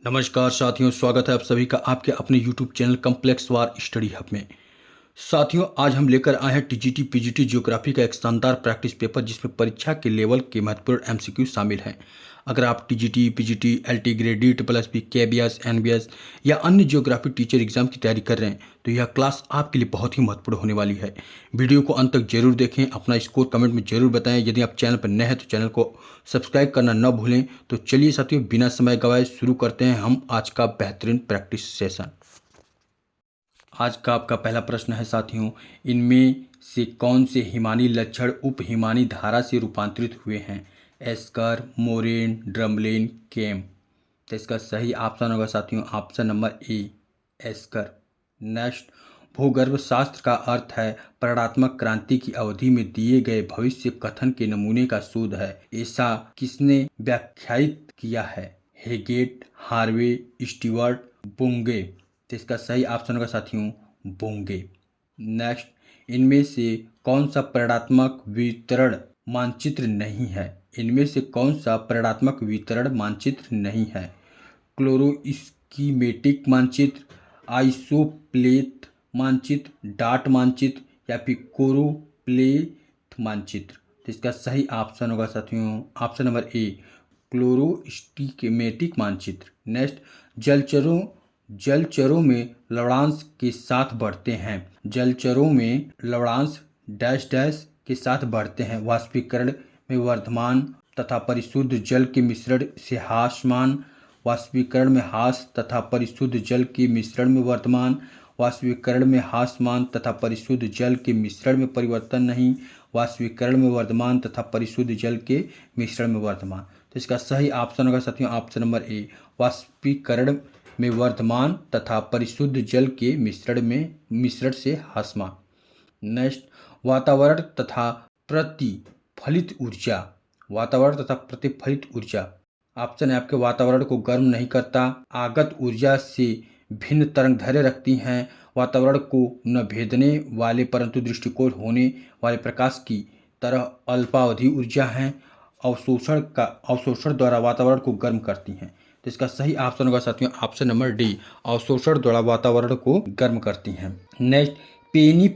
नमस्कार साथियों, स्वागत है आप सभी का आपके अपने YouTube चैनल कॉम्प्लेक्स वार स्टडी हब में। साथियों, आज हम लेकर आए हैं टीजीटी पीजीटी ज्योग्राफी का एक शानदार प्रैक्टिस पेपर जिसमें परीक्षा के लेवल के महत्वपूर्ण एमसीक्यू शामिल हैं। अगर आप TGT PGT LT grade D triple SP KBS NBS या अन्य ज्योग्राफी टीचर एग्जाम की तैयारी कर रहे हैं तो यह क्लास आपके लिए बहुत ही महत्वपूर्ण होने वाली है। वीडियो को अंत तक जरूर देखें, अपना स्कोर कमेंट में जरूर बताएं। यदि आप चैनल पर नए हैं तो चैनल को सब्सक्राइब करना न भूलें। तो चलिए साथियों, बिना समय गवाए शुरू करते हैं हम आज का बेहतरीन प्रैक्टिस सेशन। आज का आपका पहला प्रश्न है साथियों, इनमें से कौन से हिमानी लक्षण उप हिमानी धारा से रूपांतरित हुए हैं? एस्कर, मोरेन, ड्रमलिन, केम। तो इसका सही ऑप्शन होगा साथियों option number A, esker. Next, भूगर्भ शास्त्र का अर्थ है परिणात्मक क्रांति की अवधि में दिए गए भविष्य कथन के नमूने का शोध है। ऐसा किसने व्याख्यायित किया है? हेगेट, हार्वे, स्टीवर्ट, बुंगे। तो इसका सही ऑप्शन होगा साथियों बुंगे। नेक्स्ट, इनमें से कौन सा परिणात्मक वितरण मानचित्र नहीं है? इनमें से कौन सा परिणात्मक वितरण मानचित्र नहीं है? क्लोरोस्कीमेटिक मानचित्र, आइसोप्लेथ मानचित्र, डाट मानचित्र या फिर कोरोप्लेथ मानचित्र। तो इसका सही ऑप्शन होगा साथियों ऑप्शन नंबर ए, क्लोरोस्कीमेटिक मानचित्र। नेक्स्ट, जलचरों में लवणांश के साथ बढ़ते हैं। जलचरों में लवणांश डैश डैश के साथ बढ़ते हैं। वाष्पीकरण में वर्धमान तथा परिशुद्ध जल के मिश्रण से ह्रासमान, वाष्पीकरण में ह्रास तथा परिशुद्ध जल के मिश्रण में वर्धमान, वाष्पीकरण में ह्रासमान तथा परिशुद्ध जल के मिश्रण में परिवर्तन नहीं, वाष्पीकरण में वर्धमान तथा परिशुद्ध जल के मिश्रण में वर्धमान। तो इसका सही ऑप्शन होगा साथियों ऑप्शन नंबर ए, वाष्पीकरण में वर्धमान तथा परिशुद्ध जल के मिश्रण से ह्रासमान। नेक्स्ट, वातावरण तथा प्रतिफलित ऊर्जा। वातावरण तथा प्रतिफलित ऊर्जा। ऑप्शन है आपके, वातावरण को गर्म नहीं करता, आगत ऊर्जा से भिन्न तरंगदैर्घ्य रखती हैं, वातावरण को न भेदने वाले परंतु दृष्टिकोण होने वाले प्रकाश की तरह अल्पावधि ऊर्जा हैं, अवशोषण द्वारा वातावरण को गर्म करती हैं। तो इसका सही ऑप्शन होगा साथियों ऑप्शन नंबर डी, अवशोषण द्वारा वातावरण को गर्म करती हैं। नेक्स्ट, पेनी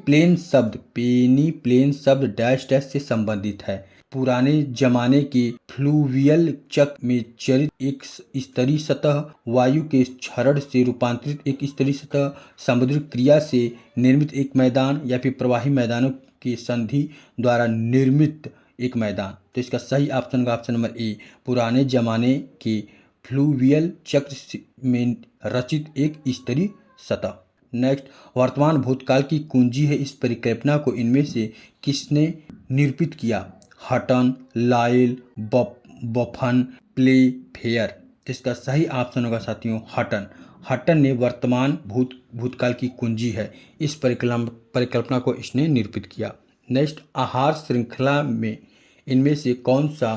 प्लेन शब्द डैश डैश से संबंधित है। पुराने जमाने के फ्लूवियल चक्र में चरित एक स्तरीय सतह, वायु के क्षरण से रूपांतरित एक स्तरीय सतह, समुद्री क्रिया से निर्मित एक मैदान या फिर प्रवाही मैदानों की संधि द्वारा निर्मित एक मैदान। तो इसका सही ऑप्शन का ऑप्शन नंबर ए, पुराने जमाने के फ्लूवियल चक्र में रचित एक स्तरीय सतह। नेक्स्ट, वर्तमान भूतकाल की कुंजी है इस परिकल्पना को इनमें से किसने निरूपित किया? हटन, लायल, बफन, प्लेफेयर। इसका सही ऑप्शन होगा साथियों हटन। हटन ने वर्तमान भूतकाल की कुंजी है इस परिकल्पना को इसने निरूपित किया। नेक्स्ट, आहार श्रृंखला में इनमें से कौन सा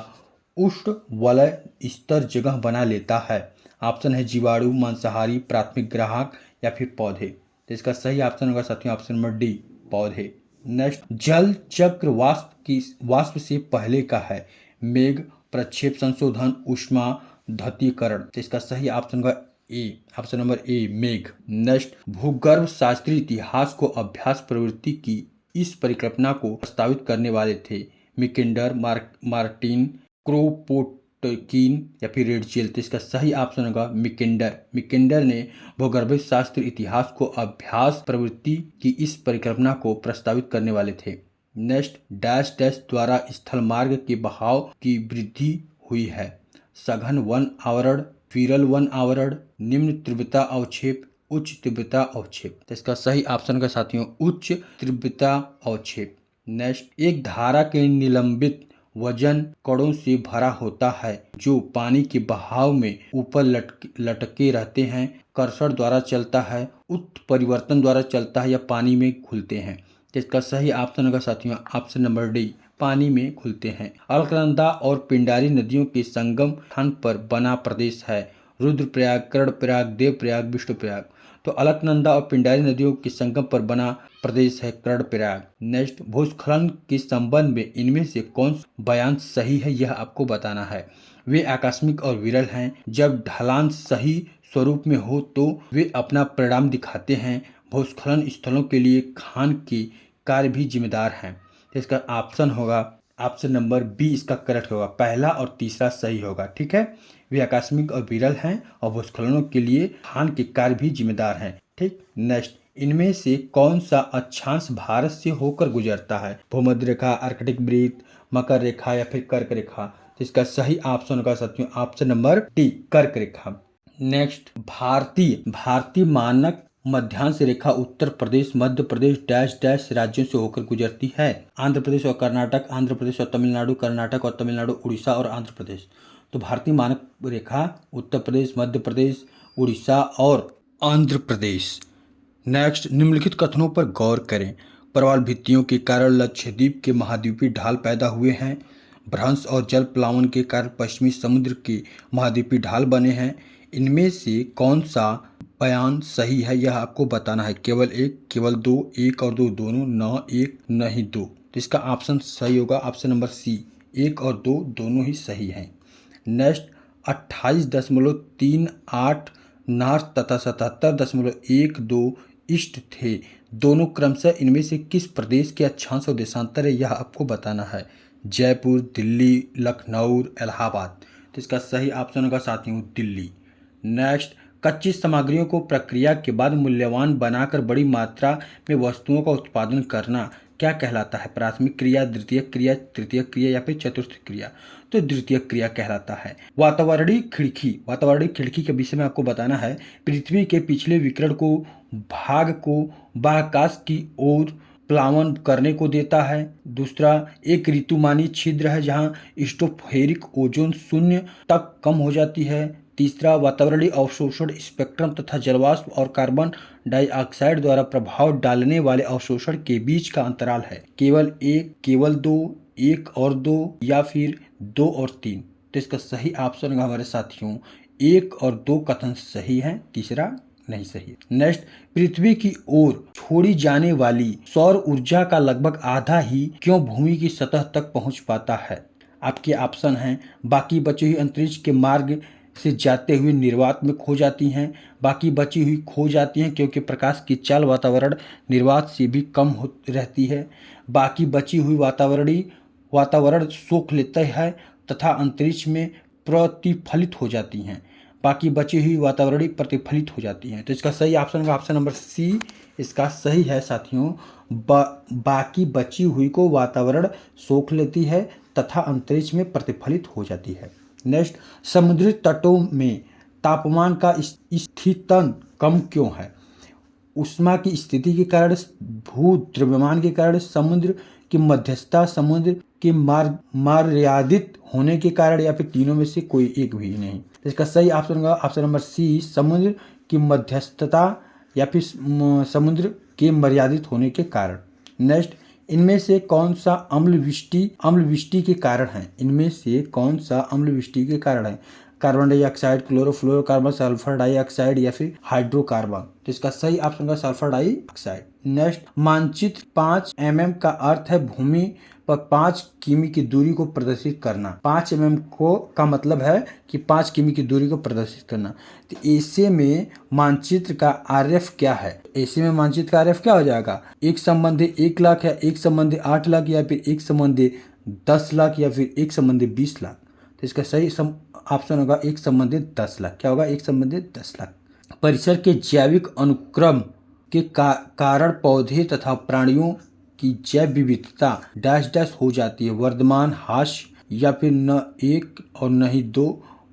उष्णवलय स्तर जगह बना लेता है? ऑप्शन है जीवाणु, मांसाहारी, प्राथमिक ग्राहक या फिर पौधे। तो इसका सही ऑप्शन होगा साथियों ऑप्शन नंबर डी, पौधे। नेक्स्ट, जल चक्र वाष्प से पहले का है। मेघ, प्रक्षेप संशोधन, ऊष्मा धतीकरण। तो इसका सही ऑप्शन होगा ए, ऑप्शन नंबर ए, मेघ। नेक्स्ट, भूगर्भ शास्त्रीय इतिहास को अभ्यास प्रवृत्ति की इस परिकल्पना को प्रस्तावित करने वाले थे? मिकेंडर, मार्टिन, क्रोपोटकिन या फिर रेडचेल। तो इसका सही ऑप्शन होगा मिकेंडर। मिकेंडर ने भूगर्भ शास्त्र इतिहास को अभ्यास प्रवृत्ति की इस परिकल्पना को प्रस्तावित करने वाले थे। नेक्स्ट, डैश डैश द्वारा स्थल मार्ग के बहाव की वृद्धि हुई है। सघन वन आवरण, विरल वन आवरण, निम्न तीव्रता अवक्षेप, उच्च तीव्रता अवक्षेप। तो इसका सही ऑप्शन का साथियों उच्च तीव्रता अवक्षेप। नेक्स्ट, एक धारा के निलंबित वजन कणों से भरा होता है जो पानी के बहाव में ऊपर लटके रहते हैं, कर्षण द्वारा चलता है, उत्परिवर्तन द्वारा चलता है या पानी में घुलते हैं। इसका सही ऑप्शन होगा साथियों ऑप्शन नंबर डी, पानी में घुलते हैं। अलकनंदा और पिंडारी नदियों के संगम स्थान पर बना प्रदेश है। रुद्रप्रयाग, कर्णप्रयाग, देवप्रयाग, विष्णुप्रयाग। तो अलकनंदा और पिंडारी नदियों के संगम पर बना प्रदेश है कर्णप्रयाग। नेक्स्ट, भूस्खलन के संबंध में इनमें से कौन सा बयान सही है यह आपको बताना है। वे आकस्मिक और विरल हैं। जब ढलान सही स्वरूप में हो तो वे अपना परिणाम दिखाते हैं। भूस्खलन स्थलों के लिए खान के कार्य भी जिम्मेदार हैं। तो इसका ऑप्शन होगा ऑप्शन नंबर बी इसका करेक्ट होगा। पहला और तीसरा सही होगा। ठीक है, वे आकस्मिक और विरल हैं और भूस्खलनों के लिए खान के कार्य भी जिम्मेदार हैं। ठीक, नेक्स्ट, इनमें से कौन सा अक्षांश भारत से होकर गुजरता है? भूमध्य रेखा, आर्कटिक वृत्त, मकर रेखा या फिर कर्क रेखा? तो इसका सही ऑप्शन होगा साथियों ऑप्शन नंबर डी, कर्क रेखा। नेक्स्ट, भारतीय मानक मध्यांश रेखा उत्तर प्रदेश, मध्य प्रदेश डैश डैश राज्यों से होकर गुजरती है। आंध्र प्रदेश और कर्नाटक, आंध्र प्रदेश और तमिलनाडु, कर्नाटक और तमिलनाडु, उड़ीसा और आंध्र प्रदेश। तो भारतीय मानक रेखा उत्तर प्रदेश, मध्य प्रदेश, उड़ीसा और आंध्र प्रदेश। नेक्स्ट, निम्नलिखित कथनों पर गौर करें। प्रवाल भित्तियों के कारण लक्षद्वीप के महाद्वीपीय ढाल पैदा हुए हैं। भ्रंश और जल प्लावन के कारण पश्चिमी समुद्र के महाद्वीपीय ढाल बने हैं। इनमें से कौन सा बयान सही है यह आपको बताना है। केवल एक, केवल दो, एक और दो दोनों, न एक न ही दो। तो इसका ऑप्शन सही होगा ऑप्शन नंबर सी, एक और दो दोनों ही सही हैं। नेक्स्ट, 28.38 नॉर्थ तथा 77.12 ईस्ट थे, दोनों क्रमशः इनमें से किस प्रदेश के अक्षांश और देशांतर है यह आपको बताना है। जयपुर, दिल्ली, लखनऊ, इलाहाबाद। तो इसका सही ऑप्शन होगा साथियों दिल्ली। नेक्स्ट, कच्ची सामग्रियों को प्रक्रिया के बाद मूल्यवान बनाकर बड़ी मात्रा में वस्तुओं का उत्पादन करना क्या कहलाता है? प्राथमिक क्रिया, द्वितीयक क्रिया, तृतीयक क्रिया या फिर चतुर्थ क्रिया? तो द्वितीयक क्रिया कहलाता है। वातावरणीय खिड़की के विषय में आपको बताना है। पृथ्वी के पिछले विकिरण को भाग को बाह्याकाश की ओर प्लावन करने को देता है। दूसरा, एक ऋतुमानी छिद्र है जहां स्टोफेरिक ओजोन शून्य तक कम हो जाती है। तीसरा, वातावरणीय अवशोषण स्पेक्ट्रम तथा जलवाष्प और कार्बन डाइऑक्साइड द्वारा प्रभाव डालने वाले अवशोषण के बीच का अंतराल है। केवल एक, केवल दो, एक और दो या फिर दो और तीन। तो इसका सही ऑप्शन है हमारे साथियों एक और दो कथन सही है, तीसरा नहीं सही है। नेक्स्ट, पृथ्वी की ओर छोड़ी जाने वाली सौर ऊर्जा का लगभग आधा ही क्यों भूमि की सतह तक पहुंच पाता है? आपके ऑप्शन हैं, बाकी बची हुई अंतरिक्ष के मार्ग से जाते हुए निर्वात में खो जाती हैं, बाकी बची हुई खो जाती हैं क्योंकि प्रकाश की चाल वातावरण निर्वात से भी कम हो रहती है, बाकी बची हुई वातावरण सोख लेता है तथा अंतरिक्ष में प्रतिफलित हो जाती हैं, बाकी बची हुई वातावरणीय प्रतिफलित हो जाती हैं। तो इसका सही ऑप्शन होगा ऑप्शन नंबर सी, इसका सही है साथियों। बाकी बची हुई को वातावरण सोख लेती है तथा अंतरिक्ष में प्रतिफलित हो जाती है। नेक्स्ट, समुद्री तटों में तापमान का स्थितन कम क्यों है? उष्मा की स्थिति के कारण, भू द्रव्यमान के कारण, समुद्र की मध्यस्थता, समुद्र के मर्यादित होने के कारण या फिर तीनों में से कोई एक भी नहीं। तो इसका सही ऑप्शन होगा ऑप्शन नंबर सी, समुद्र की मध्यस्थता या फिर समुद्र के मर्यादित होने के कारण। नेक्स्ट, इनमें से कौन सा अम्ल वृष्टि के कारण है? इनमें से कौन सा अम्ल वृष्टि के कारण है? Carbon dioxide, chlorofluorocarbon, sulphur dioxide या फिर हाइड्रोकार्बन? तो इसका सही ऑप्शन होगा सल्फर डाइऑक्साइड। नेक्स्ट, मानचित्र 5 mm का अर्थ है भूमि पर 5 किमी की दूरी को प्रदर्शित करना। 5 mm का मतलब है कि 5 किमी की दूरी को प्रदर्शित करना। तो ऐसे में मानचित्र का RF क्या है? ऐसे में मानचित्र का RF क्या हो जाएगा? एक संबंधी 1 लाख या एक संबंधी 8 लाख या फिर एक संबंधी 10 लाख या फिर एक संबंधी 20 लाख? तो इसका सही ऑप्शन होगा एक संबंधित 10 लाख। क्या होगा? एक संबंधित 10 लाख। परिसर के जैविक अनुक्रम के कारण पौधे तथा प्राणियों की जैव विविधता डैश डैश हो जाती है। वर्धमान, हास्य या फिर न एक और न ही दो,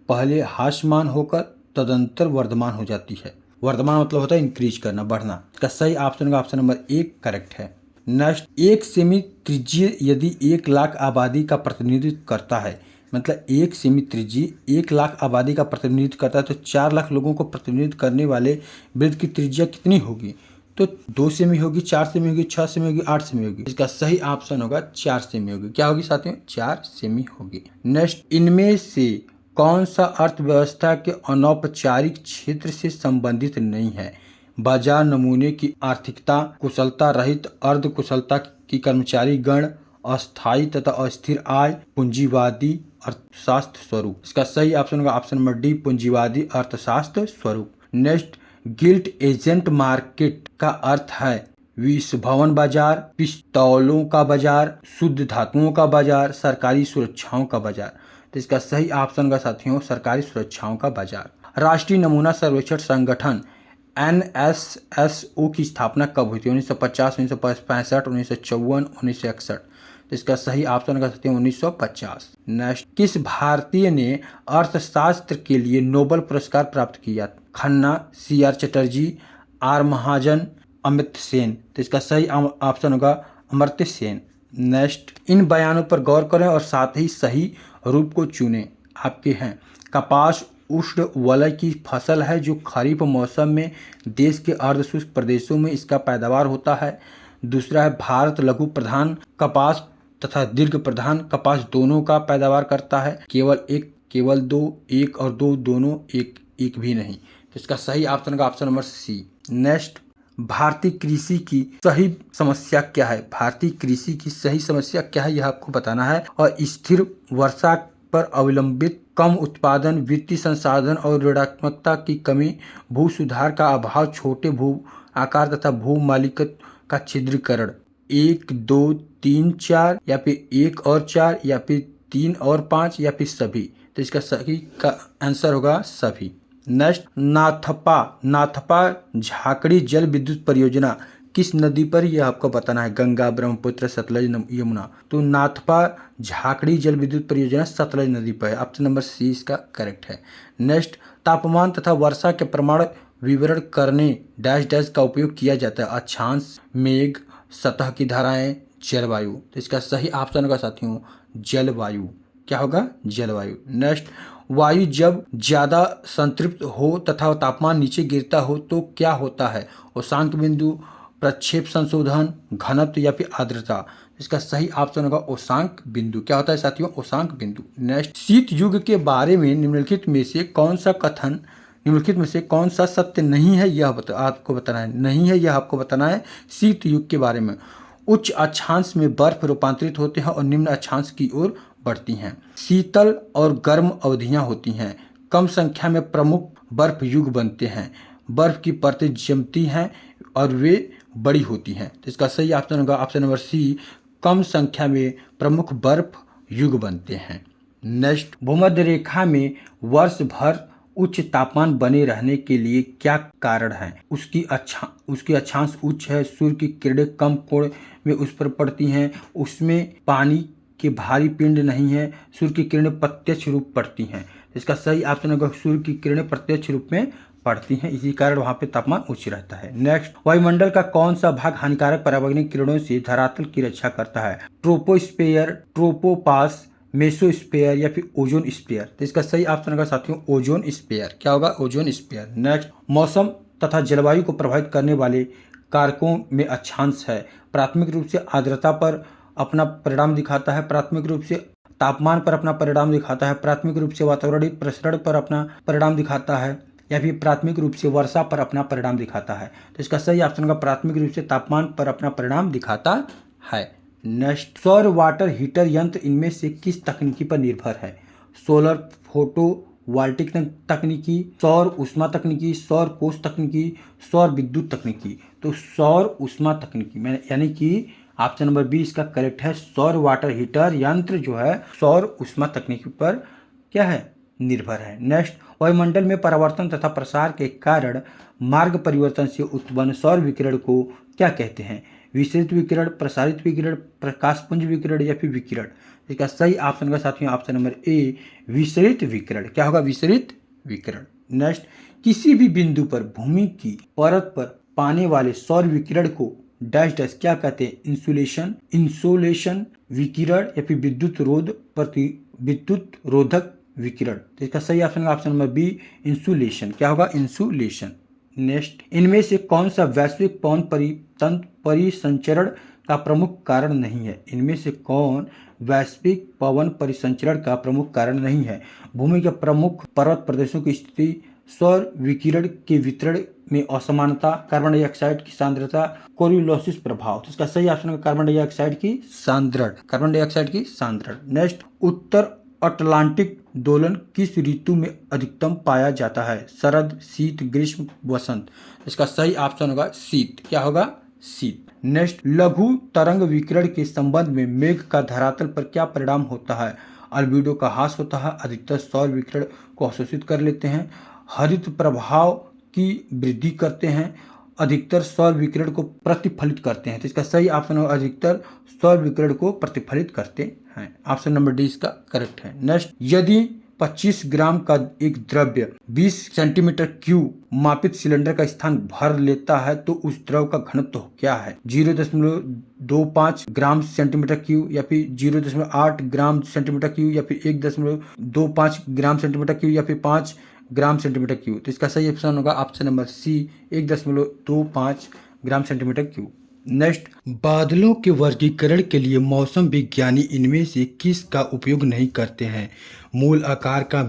पहले हास्यमान होकर तदंतर वर्धमान हो जाती है। वर्धमान मतलब होता है इंक्रीज करना, बढ़ना। इसका सही ऑप्शन होगा ऑप्शन नंबर 1 करेक्ट है। नेक्स्ट, एक सेमी त्रिज्यीय यदि 1 लाख आबादी का प्रतिनिधित्व करता है, मतलब एक सेमी त्रिज्यीय 1 लाख आबादी का प्रतिनिधित्व करता है, तो 4 लाख लोगों को प्रतिनिधित्व करने वाले वृत्त की त्रिज्या कितनी होगी? तो 2 सेमी होगी, 4 सेमी होगी, 6 सेमी होगी, 8 सेमी होगी। इसका सही ऑप्शन होगा 4 सेमी होगी। क्या होगी साथियों? 4 सेमी होगी। नेक्स्ट, इनमें से कौन सा अर्थव्यवस्था के अनौपचारिक क्षेत्र से संबंधित नहीं है? बाजार नमूने की आर्थिकता, कुशलता रहित अर्ध कुशलता की कर्मचारी गण, अस्थायी तथा अस्थिर आय, पूंजीवादी अर्थशास्त्र स्वरूप। इसका सही ऑप्शन होगा ऑप्शन नंबर डी, पूंजीवादी अर्थशास्त्र स्वरूप। नेक्स्ट, गिल्ट एजेंट मार्केट का अर्थ है विश्व भवन बाजार, पिस्तौलों का बाजार, शुद्ध धातुओं का बाजार, सरकारी सुरक्षाओं का बाजार। तो इसका सही ऑप्शन का साथियों सरकारी सुरक्षाओं का बाजार। राष्ट्रीय नमूना सर्वेक्षण संगठन NSSO की स्थापना कब हुई थी? 1950, 1965, 1954, 1961। तो इसका सही ऑप्शन का सकते हैं 1950। नेक्स्ट, किस भारतीय ने अर्थशास्त्र के लिए नोबेल पुरस्कार प्राप्त किया? खन्ना, CR चटर्जी, R महाजन, अमर्त्य सेन। तो इसका सही ऑप्शन होगा अमर्त्य सेन। नेक्स्ट, इन बयानों पर गौर करें और साथ ही सही रूप को चुनें। आपके हैं, कपास उष्ण वलय की फसल है जो खरीफ मौसम में देश के अर्धशुष्क प्रदेशों में इसका पैदावार होता है। दूसरा है, भारत लघु प्रधान कपास तथा दीर्घ प्रधान कपास दोनों का पैदावार करता है। केवल दो, एक और दो दोनों, एक भी नहीं। तो इसका सही ऑप्शन का ऑप्शन नंबर सी। नेक्स्ट, भारतीय कृषि की सही समस्या क्या है? भारतीय कृषि की सही समस्या क्या है यह आपको बताना है। और स्थिर वर्षा पर अवलंबित कम उत्पादन, वित्तीय संसाधन और ऋणात्मकता की कमी, भू सुधार का अभाव, छोटे भू आकार तथा भू मालिकत्व का छिद्रीकरण। 1, 2, 3, 4 या फिर 1 और 4 या फिर 3 और 5 या फिर सभी। तो इसका सही का आंसर होगा सभी। नेक्स्ट, नाथपा झाकड़ी जल विद्युत परियोजना किस नदी पर, यह आपको बताना है। गंगा, ब्रह्मपुत्र, सतलज, यमुना। तो नाथपा झाकड़ी जल विद्युत परियोजना सतलज नदी पर है। ऑप्शन नंबर सी इसका करेक्ट है। नेक्स्ट, तापमान तथा वर्षा के प्रमाण विवरण करने डैश डैश का उपयोग किया जाता है। अक्षांश, मेघ, सतह की धाराएं, जलवायु। तो इसका सही ऑप्शन होगा साथियों जलवायु। क्या होगा? जलवायु। नेक्स्ट, वायु जब ज्यादा संतृप्त हो तथा तापमान नीचे गिरता हो तो क्या होता है? उष्णांक बिंदु, प्रक्षेप संशोधन, घनत्व या फिर आर्द्रता। इसका सही ऑप्शन होगा उष्णांक बिंदु। क्या होता है साथियों? उष्णांक बिंदु। नेक्स्ट, शीत युग के बारे में निम्नलिखित में से कौन सा सत्य नहीं है यह आपको बताना है। नहीं है यह आपको बताना है शीत युग के बारे में। उच्च अक्षांश में बर्फ रूपांतरित होते हैं और निम्न अक्षांश की ओर बढ़ती हैं। शीतल और गर्म अवधियां होती हैं। कम संख्या में प्रमुख बर्फ युग बनते हैं। बर्फ की परतें जमती हैं और वे बड़ी होती हैं। तो इसका सही ऑप्शन होगा ऑप्शन नंबर सी, कम संख्या में प्रमुख बर्फ युग बनते हैं। नेक्स्ट, भूमध्य रेखा में वर्ष भर उच्च तापमान बने रहने के लिए क्या कारण है? उसकी अक्षांश उच्च है, सूर्य की किरणें कम कोण में उस पर पड़ती हैं, उसमें पानी के भारी पिंड नहीं है, सूर्य की किरणें प्रत्यक्ष रूप पड़ती हैं। इसका सही ऑप्शन होगा सूर्य की किरणें प्रत्यक्ष रूप में पड़ती हैं, इसी कारण वहां पे तापमान उच्च रहता है। नेक्स्ट, वायुमंडल का कौन सा भाग हानिकारक पराबैंगनी किरणों से धरातल की रक्षा करता है? ट्रोपोस्फेयर, ट्रोपोपास, मेसोस्फेयर या फिर ओजोन स्फीयर। तो इसका सही ऑप्शन होगा साथियों ओजोन स्फीयर। क्या होगा? Ozone sphere. नेक्स्ट, मौसम तथा जलवायु को प्रभावित करने वाले कारकों में अक्षांश है। प्राथमिक रूप से आर्द्रता पर अपना परिणाम दिखाता है, प्राथमिक रूप से तापमान पर अपना परिणाम दिखाता है, प्राथमिक रूप से वातावरणीय प्रसरण पर अपना परिणाम दिखाता है, या फिर प्राथमिक रूप से वर्षा पर अपना परिणाम दिखाता है। तो इसका सही ऑप्शन होगा प्राथमिक रूप से तापमान पर अपना परिणाम दिखाता है। नेक्स्ट, सौर वाटर हीटर यंत्र इनमें से किस तकनीकी पर निर्भर है? सोलर फोटो वोल्टिक तकनीकी, सौर ऊष्मा तकनीकी, सौर कोष तकनीकी, सौर विद्युत तकनीकी। तो सौर ऊष्मा तकनीकी यानी कि ऑप्शन नंबर बी इसका करेक्ट है। सौर वाटर हीटर यंत्र जो है सौर ऊष्मा तकनीकी पर क्या है? निर्भर है। नेक्स्ट, वायुमंडल में परावर्तन तथा प्रसार के कारण मार्ग परिवर्तन से उत्पन्न सौर विकिरण को क्या कहते हैं? विसरित विकिरण, प्रसारित विकिरण, प्रकाशपुंज विकिरण या फिर विकिरण। इसका सही ऑप्शन का साथियों ऑप्शन नंबर ए विसरित विकिरण। क्या होगा? विसरित विकिरण। नेक्स्ट, किसी भी बिंदु पर भूमि की परत पर पाने वाले सौर विकिरण को डैश डैश क्या कहते हैं? इंसोलेशन विकिरण या फिर विद्युत रोधक विकिरण। तो इसका सही ऑप्शन है ऑप्शन नंबर बी इंसुलेशन। क्या होगा? इंसुलेशन। नेक्स्ट, इनमें से कौन सा वैश्विक पवन परिसंचरण का प्रमुख कारण नहीं है? इनमें से कौन वैश्विक पवन परिसंचरण का प्रमुख कारण नहीं है? भूमि के प्रमुख पर्वत प्रदेशों की स्थिति, सौर विकिरण के वितरण में असमानता, कार्बन डाइऑक्साइड की सांद्रता, कोरियोलिसिस प्रभाव। तो इसका सही ऑप्शन है कार्बन डाइऑक्साइड की सांद्रण। नेक्स्ट, उत्तर अटलांटिक दोलन किस ऋतु में अधिकतम पाया जाता है? शरद, शीत, ग्रीष्म, वसंत। इसका सही ऑप्शन होगा शीत। क्या होगा? शीत। नेक्स्ट, लघु तरंग विकिरण के संबंध में मेघ का धरातल पर क्या परिणाम होता है? अल्बेडो का ह्रास होता है, अधिकतर सौर विकिरण को अवशोषित कर लेते हैं, हरित प्रभाव की वृद्धि करते हैं, अधिकतर सौर विकिरण को प्रतिफलित करते हैं। तो इसका सही ऑप्शन होगा अधिकतर सौर विकिरण को प्रतिफलित करते हैं। ऑप्शन नंबर डी इसका करेक्ट है। नेक्स्ट, यदि 25 ग्राम का एक द्रव्य 20 सेंटीमीटर क्यूब मापित सिलेंडर का स्थान भर लेता है तो उस द्रव का घनत्व क्या है? 0.25 ग्राम सेंटीमीटर क्यूब, या फिर 0.8 ग्राम सेंटीमीटर क्यूब, या फिर 1.25 ग्राम सेंटीमीटर क्यूब, या फिर 5 ग्राम सेंटीमीटर क्यूब। तो इसका सही ऑप्शन होगा option number C, 1.25 gram centimetre cube. Next, बादलों के वर्गीकरण के लिए मौसम विज्ञानी इनमें से किस का उपयोग नहीं करते हैं? मूल आकार का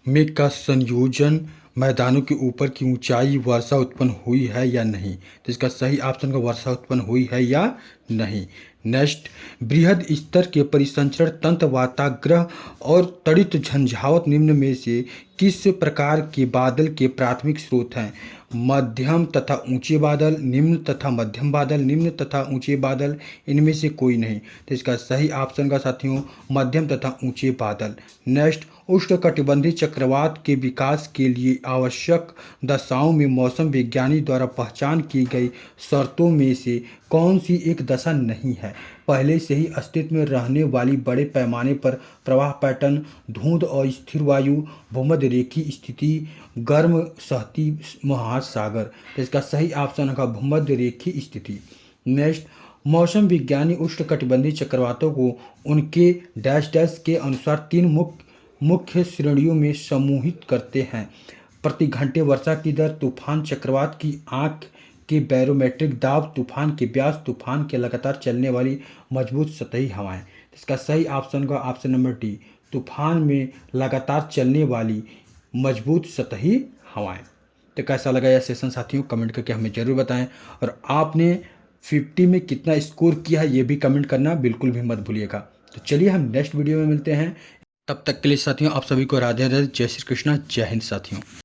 मेघ का संयोजन, मैदानों के ऊपर की ऊंचाई, वर्षा उत्पन्न हुई है या नहीं। तो इसका सही ऑप्शन का वर्षा उत्पन्न हुई है या नहीं। नेक्स्ट, बृहद स्तर के परिसंचरण तंत्र वाताग्रह और तड़ित झंझावात निम्न में से किस प्रकार के बादल के प्राथमिक स्रोत हैं? मध्यम तथा ऊंचे बादल, निम्न तथा मध्यम बादल, निम्न तथा ऊंचे बादल, इनमें से कोई नहीं। तो इसका सही ऑप्शन का साथियों मध्यम तथा ऊंचे बादल। नेक्स्ट, उष्णकटिबंधीय चक्रवात के विकास के लिए आवश्यक दशाओं में मौसम विज्ञानी द्वारा पहचान की गई शर्तों में से कौन सी एक दशा नहीं है? पहले से ही अस्तित्व में रहने वाली बड़े पैमाने पर प्रवाह पैटर्न, धुंध और स्थिर वायु, भूमध्य रेखीय स्थिति, गर्म सहती महासागर। तो इसका सही ऑप्शन होगा भूमध्य रेखीय स्थिति। नेक्स्ट, मौसम विज्ञानी उष्णकटिबंधीय चक्रवातों को उनके डैश डैश के अनुसार 3 मुख्य श्रेणियों में समूहित करते हैं। प्रति घंटे वर्षा की दर, तूफान, चक्रवात की आंख के बैरोमेट्रिक दाब, तूफान के व्यास, तूफान के लगातार चलने वाली मजबूत सतही हवाएं। इसका सही ऑप्शन का ऑप्शन नंबर डी, तूफान में लगातार चलने वाली मजबूत सतही हवाएं। तो कैसा लगा यह सेशन साथियों? कमेंट करके हमें ज़रूर बताएं, और आपने 50 में कितना स्कोर किया है ये भी कमेंट करना बिल्कुल भी मत भूलिएगा। तो चलिए हम नेक्स्ट वीडियो में मिलते हैं। तब तक के लिए साथियों आप सभी को राधे राधे, जय श्री कृष्णा, जय हिंद साथियों।